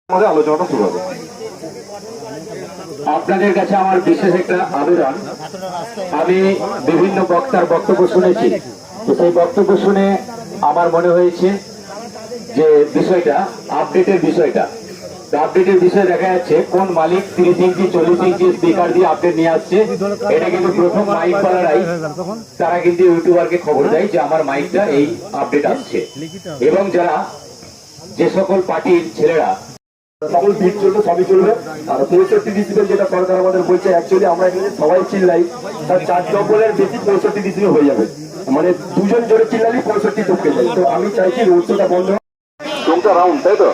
আমাদের আলোচনাটা শুরু হবে। আপনাদের কাছে আমার বিশেষ একটা আবেদন, আমি বিভিন্ন বক্তার বক্তব্য শুনেছি, সেই বক্তব্য শুনে আমার মনে হয়েছে যে বিষয়টা আপডেটের বিষয়ে দেখা যাচ্ছে কোন মালিক 30 ইঞ্চি 40 ইঞ্চি স্পিকার দিয়ে আপডেট নিয়ে আসছে। এটা কিন্তু প্রথম মাইক পালারাই তারা কিন্তু ইউটিউবারকে খবর দেয় যে আমার মাইকটা এই আপডেট আসছে, এবং যারা যে সকল পার্টির ছেলেরা সকল বিট চলবে, সবই চলবে। আর 65 ডিসিবেল যেটা সরকার আমাদের বলছে, অ্যাকচুয়ালি আমরা এখানে সবাই চিল্লাই, তার 4 ডবলের বেশি 65 ডিসিবেল হয়ে যাবে। মানে দুজন জোরে চিল্লালি 65 টপকে যায়। তো আমি চাইছি রোডটা বন্ধ। চোখটা রাউন্ড, তাই তো?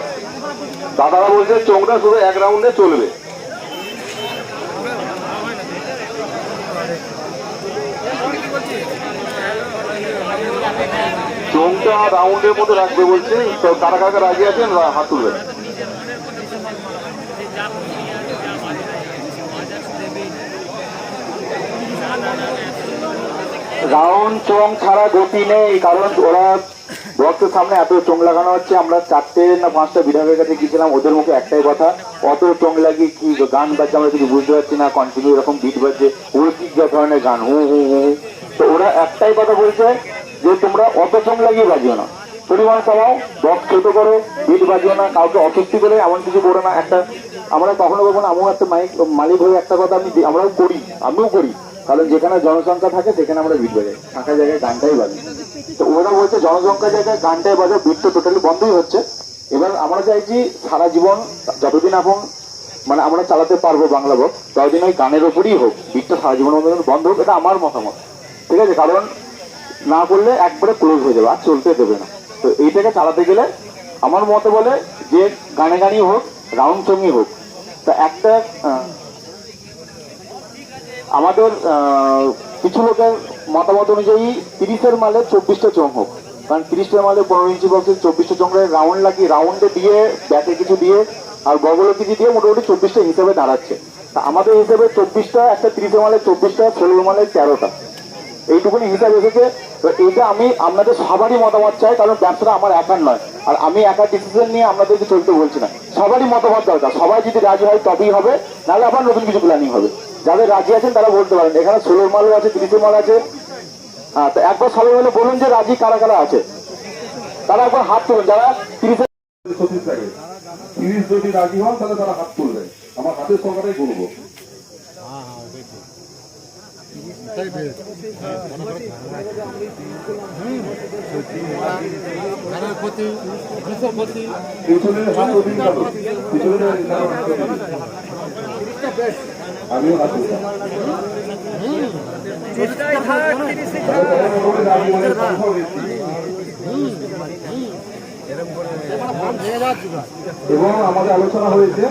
দাদারা বলছে চোখটা শুধু এক রাউন্ডে চলবে। চোখটা রাউন্ডের মধ্যে রাখবে বলছে। তো কারা কারা রাজি আছেন হাত তুলবেন। রাউন্ড চোং ছাড়া গতি নেই, কারণ ওরা বক্সের সামনে এত চোং লাগানো হচ্ছে। আমরা 4টে না 5টা বিধায়কের কাছে গিয়েছিলাম, ওদের মুখে একটাই কথা, অত চোং লাগিয়ে কি গান বাজছে আমরা কিছু বুঝতে পারছি না, কন্টিনিউ এরকম বিট বাজছে, ওরা কি ধরনের গান, হু হু হু। তো ওরা একটাই কথা বলছে যে তোমরা অত চোং লাগিয়ে বাজিও না, পরিমাণ কমাও, বক্স ছোট করো, বিট বাজিও না, কাউকে অস্বস্তি করে এমন কিছু করো না। একটা আমরা কখনো কখনো আমিও একটা মালিক হয়ে একটা কথা আমরাও করি, আমিও করি, কারণ যেখানে জনসংখ্যা থাকে সেখানে আমরা বিট বাজাই, ফাঁকা জায়গায় গানটাই বাজে। তো ওরা বলছে জনসংখ্যা জায়গায় গানটাই বাজে, বিট তো টোটালি বন্ধই হচ্ছে। এবার আমরা চাইছি সারা জীবন যতদিন এখন মানে আমরা চালাতে পারবো বাংলা বক্স, ততদিন ওই গানের ওপরই হোক, বিটটা সারা জীবন বন্ধ হোক, এটা আমার মতামত, ঠিক আছে? কারণ না করলে একবারে ক্লোজ হয়ে যাবে, আর চলতে দেবে না। তো এইটাকে চালাতে গেলে আমার মতে বলে যে গানে গানই হোক, রাউন্ড সঙ্গই হোক। তা একটা আমাদের কিছু লোকের মতামত অনুযায়ী 30-এর মালে 24টা চোং হোক, কারণ 30টার মালে 15 ইঞ্চি বক্সে 24টা চোং রাউন্ড লাগিয়ে, রাউন্ডে দিয়ে ব্যাটে কিছু দিয়ে আর বগলে কিছু দিয়ে মোটামুটি 24টা হিসেবে দাঁড়াচ্ছে। তা আমাদের হিসেবে 24টা, একটা 30-এর মালে 24টা, 16 মালে 13টা, এইটুকুনি হিসাব এসেছে। তো এইটা আমি আপনাদের সবারই মতামত চাই, কারণ ব্যবসাটা আমার একার নয়, আর আমি একা ডিসিশন নিয়ে আপনাদেরকে চলতে বলছি না, সবারই মতামত দরকার। সবাই যদি রাজি হয় তবেই হবে, নাহলে আবার নতুন কিছু প্ল্যানিং হবে। যাদের রাজি আছেন তারা বলতে পারেন, এখানে 16 মালও আছে, 30 মাল আছে। হ্যাঁ, তো একবার সবাই মিলে বলুন যে রাজি কারা কারা আছে, তারা একবার হাত তুলুন। যারা 30 যদি রাজি হন তাহলে তারা হাত তুলবেন, আমার হাতের সংখ্যাটাই বলবো। আমিও হাত তুলতাম। এবং আমাদের আলোচনা হয়েছে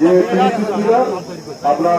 যে আপনার